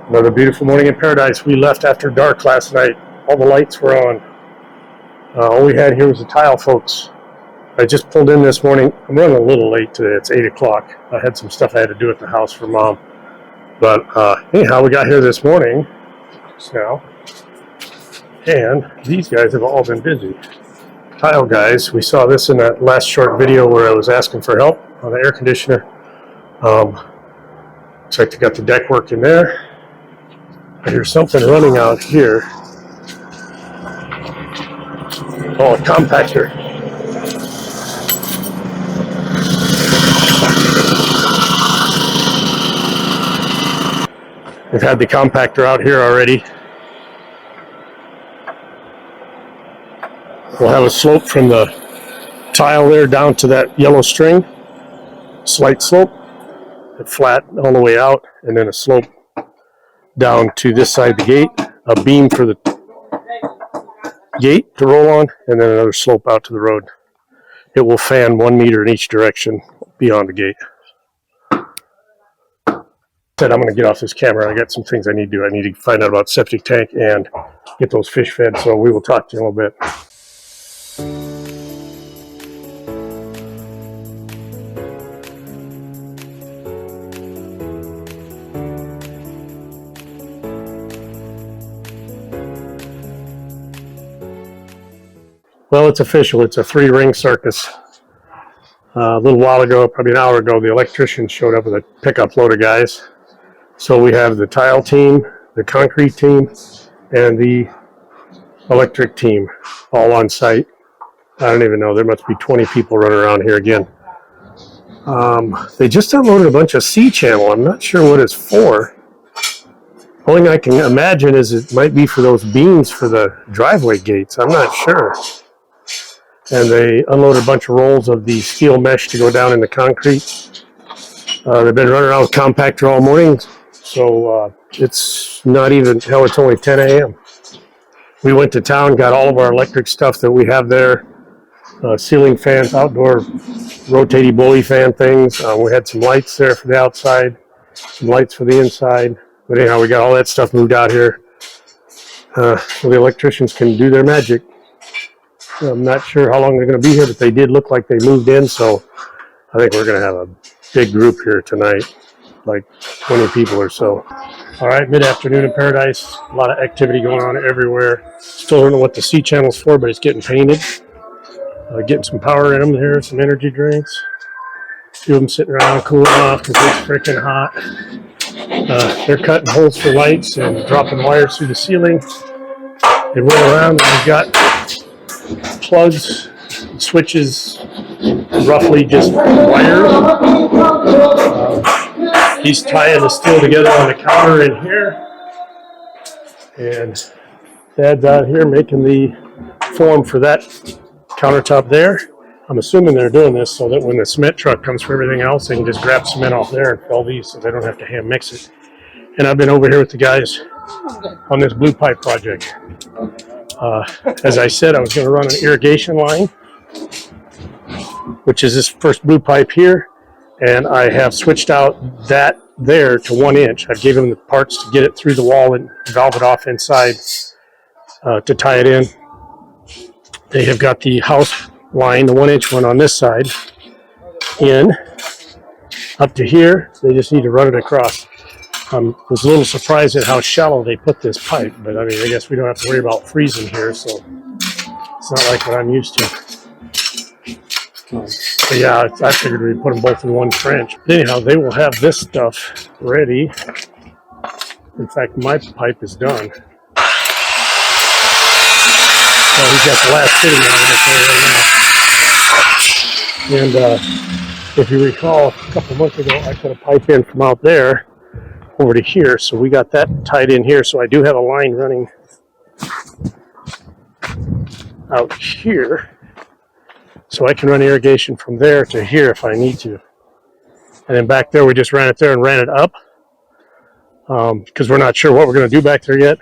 Another beautiful morning in paradise. We left after dark last night. All the lights were on. All we had here was the tile, folks. I just pulled in this morning. I'm running a little late today. It's 8 o'clock. I had some stuff I had to do at the house for Mom. But anyhow, we got here this morning just now. And these guys have all been busy. Tile guys, we saw this in that last short video where I was asking for help on the air conditioner. Looks like they got the deck work in there. I hear something running out here. Oh, a compactor. We've had the compactor out here already. We'll have a slope from the tile there down to that yellow string. Slight slope, flat all the way out, and then a slope down to this side of the gate, a beam for the gate to roll on, and then another slope out to the road. It will fan 1 meter in each direction beyond the gate. Said I'm going to get off this camera. I got some things I need to do. I need to find out about septic tank and get those fish fed, so we will talk to you in a little bit. Well, it's official. It's a 3-ring circus. A little while ago, probably an hour ago, the Electricians showed up with a pickup load of guys. So we have the tile team, the concrete team, and the electric team all on site. I don't even know. There must be 20 people running around here again. They just unloaded a bunch of C-channel. I'm not sure what it's for. Only thing I can imagine is it might be for those beams for the driveway gates. I'm not sure. And they unloaded a bunch of rolls of the steel mesh to go down in the concrete. They've been running around with compactor all morning, so it's not even, hell, it's only 10 a.m. We went to town, got all of our electric stuff that we have there, ceiling fans, outdoor rotating blowy fan things. We had some lights there for the outside, some lights for the inside. But anyhow, we got all that stuff moved out here so the electricians can do their magic. I'm not sure how long they're going to be here, but they did look like they moved in, so I think we're going to have a big group here tonight, like 20 people or so. All right, mid-afternoon in Paradise, a lot of activity going on everywhere. Still don't know what the C-channel's for, but it's getting painted. Getting some power in them here, some energy drinks. A few of them sitting around cooling off because it's freaking hot. They're cutting holes for lights and dropping wires through the ceiling. They went around and we've got plugs, switches, roughly just wires. He's tying the steel together on the counter in here. And Dad's out here making the form for that countertop there. I'm assuming they're doing this so that when the cement truck comes for everything else, they can just grab cement off there and fill these so they don't have to hand mix it. And I've been over here with the guys on this blue pipe project. As I said, I was going to run an irrigation line, which is this first blue pipe here, and I have switched out that there to 1 inch. I've given them the parts to get it through the wall and valve it off inside to tie it in. They have got the house line, the 1 inch one on this side, in up to here. They just need to run it across. I was a little surprised at how shallow they put this pipe, but I mean, I guess we don't have to worry about freezing here, so it's not like what I'm used to. But yeah, I figured we'd put them both in one trench. Anyhow, they will have this stuff ready. In fact, my pipe is done. So he's got the last fitting on it right now. And if you recall, a couple months ago, I put a pipe in from out there over to here, so we got that tied in here. So I do have a line running out here, so I can run irrigation from there to here if I need to. And then back there, we just ran it there and ran it up because we're not sure what we're going to do back there yet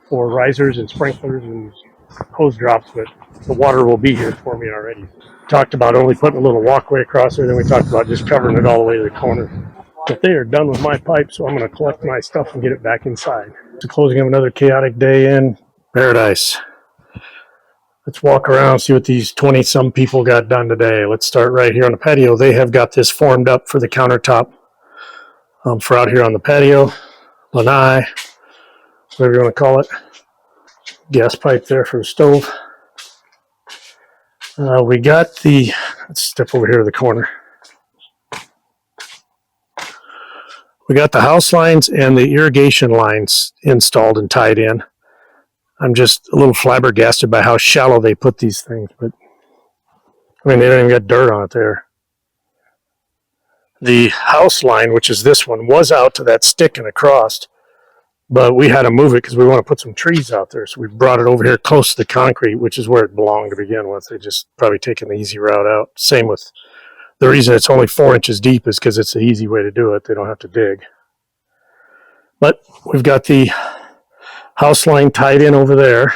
for risers and sprinklers and hose drops, but the water will be here for me already. Talked about only putting a little walkway across there, then we talked about just covering it all the way to the corner. But they are done with my pipe, so I'm going to collect my stuff and get it back inside. It's the closing of another chaotic day in Paradise. Let's walk around, see what these 20-some people got done today. Let's start right here on the patio. They have got this formed up for the countertop for out here on the patio. Lanai, whatever you want to call it. Gas pipe there for the stove. We got the, let's step over here to the corner. We got the house lines and the irrigation lines installed and tied in. I'm just a little flabbergasted by how shallow they put these things, but I mean, they don't even got dirt on it there. The house line, which is this one, was out to that stick and across, but we had to move it because we want to put some trees out there. So we brought it over here close to the concrete, which is where it belonged to begin with. They just probably taken the easy route out. Same with the reason it's only 4 inches deep is because it's the easy way to do it. They don't have to dig. But we've got the house line tied in over there.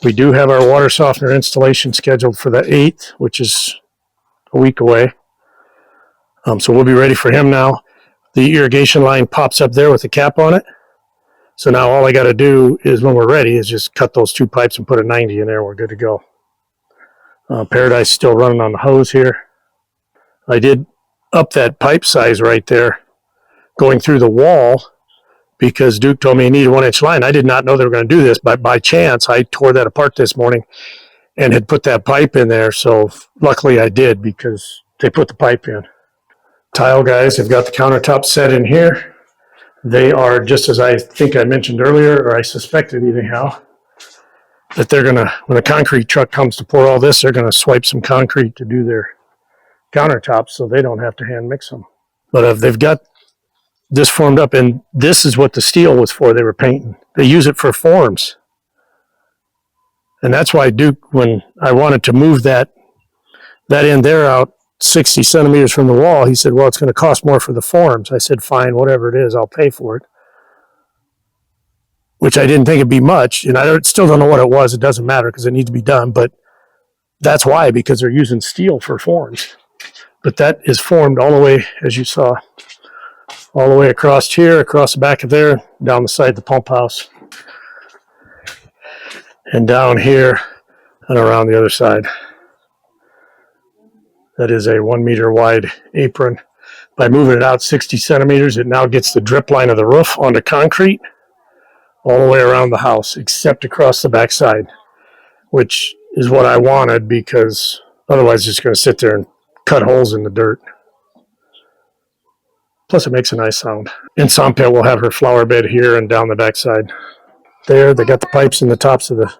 We do have our water softener installation scheduled for the 8th, which is a week away. So we'll be ready for him now. The irrigation line pops up there with the cap on it. So now all I got to do is, when we're ready, is just cut those 2 pipes and put a 90 in there. And we're good to go. Paradise still running on the hose here. I did up that pipe size right there going through the wall, because Duke told me he needed 1-inch line. I did not know they were going to do this, but by chance, I tore that apart this morning and had put that pipe in there. So luckily I did, because they put the pipe in. Tile guys have got the countertop set in here. They are, just as I think I mentioned earlier, or I suspected anyhow, that they're going to, when a concrete truck comes to pour all this, they're going to swipe some concrete to do their countertops so they don't have to hand mix them. But they've got this formed up, and this is what the steel was for. They were painting. They use it for forms. And that's why Duke, when I wanted to move that end there out 60 centimeters from the wall, he said, well, it's going to cost more for the forms. I said, fine, whatever it is, I'll pay for it. Which I didn't think it'd be much, and I still don't know what it was. It doesn't matter because it needs to be done, but that's why, because they're using steel for forms. But that is formed all the way, as you saw, all the way across here, across the back of there, down the side of the pump house, and down here and around the other side. That is a 1 meter wide apron. By moving it out 60 centimeters, it now gets the drip line of the roof onto concrete all the way around the house, except across the back side, which is what I wanted, because otherwise it's just going to sit there and cut holes in the dirt. Plus, it makes a nice sound. And Sampia will have her flower bed here and down the backside. There, they got the pipes in the tops of the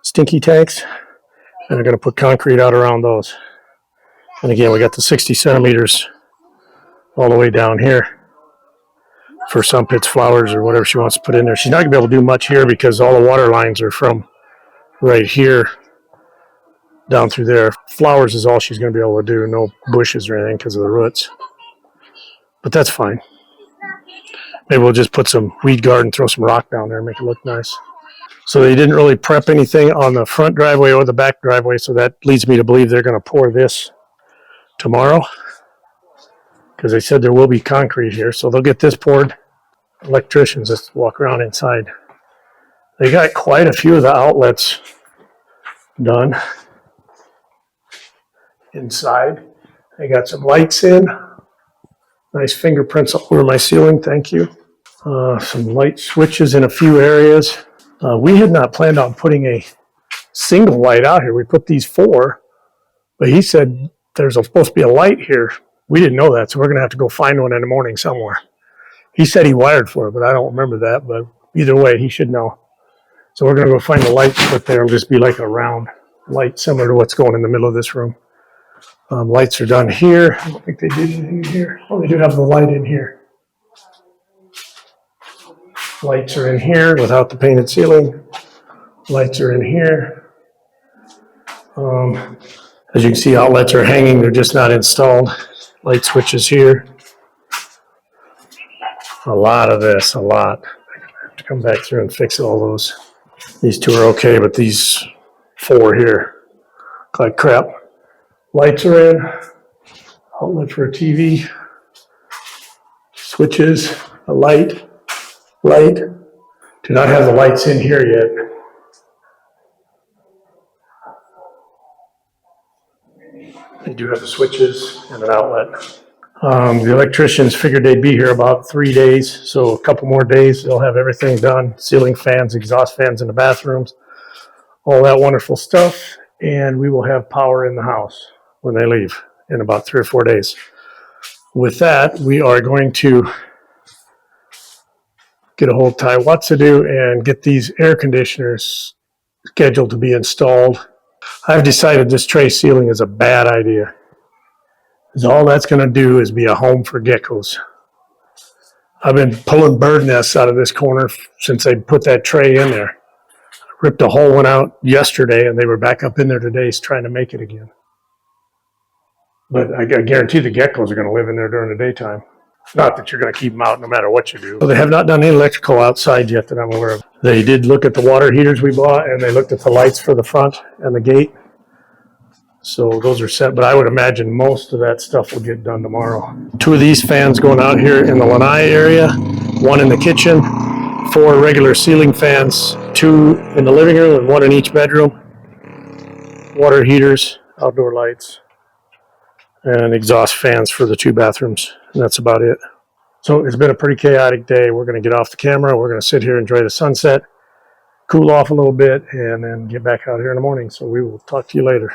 stinky tanks, and they're going to put concrete out around those. And again, we got the 60 centimeters all the way down here for Sampit's flowers or whatever she wants to put in there. She's not going to be able to do much here because all the water lines are from right here down through there. Flowers is all she's going to be able to do. No bushes or anything because of the roots. But that's fine. Maybe we'll just put some weed guard and throw some rock down there and make it look nice. So they didn't really prep anything on the front driveway or the back driveway, so that leads me to believe they're going to pour this tomorrow, because they said there will be concrete here, so they'll get this poured. Electricians, let's walk around inside. They got quite a few of the outlets done inside. They got some lights in. Nice fingerprints all over my ceiling, thank you. Some light switches in a few areas. We had not planned on putting a single light out here. We put these 4, but he said there's supposed to be a light here. We didn't know that, so we're going to have to go find one in the morning somewhere. He said he wired for it, but I don't remember that. But either way, he should know. So we're going to go find a light to put there. It'll just be like a round light, similar to what's going in the middle of this room. Lights are done here. I don't think they did anything here. Oh, they do have the light in here. Lights are in here without the painted ceiling. Lights are in here. As you can see, outlets are hanging. They're just not installed. Light switches here. A lot of this, a lot. I have to come back through and fix all those. These 2 are okay, but these 4 here look like crap. Lights are in. Outlet for a TV. switches, a light. Do not have the lights in here yet. They do have the switches and an outlet. The electricians figured they'd be here about 3 days, so a couple more days they'll have everything done. Ceiling fans, exhaust fans in the bathrooms, all that wonderful stuff, and we will have power in the house when they leave in about 3 or 4 days. With that, we are going to get a hold of Ty Watsadu and get these air conditioners scheduled to be installed. I've decided this tray ceiling is a bad idea, because all that's going to do is be a home for geckos. I've been pulling bird nests out of this corner since they put that tray in there. Ripped a whole one out yesterday, and they were back up in there today trying to make it again. But I guarantee the geckos are going to live in there during the daytime. Not that you're going to keep them out no matter what you do. So they have not done any electrical outside yet that I'm aware of. They did look at the water heaters we bought, and they looked at the lights for the front and the gate. So those are set, but I would imagine most of that stuff will get done tomorrow. 2 of these fans going out here in the lanai area, 1 in the kitchen, 4 regular ceiling fans, 2 in the living room and 1 in each bedroom. Water heaters, outdoor lights, and exhaust fans for the 2 bathrooms. And that's about it. So it's been a pretty chaotic day. We're going to get off the camera. We're going to sit here, enjoy the sunset, cool off a little bit, and then get back out here in the morning. So we will talk to you later.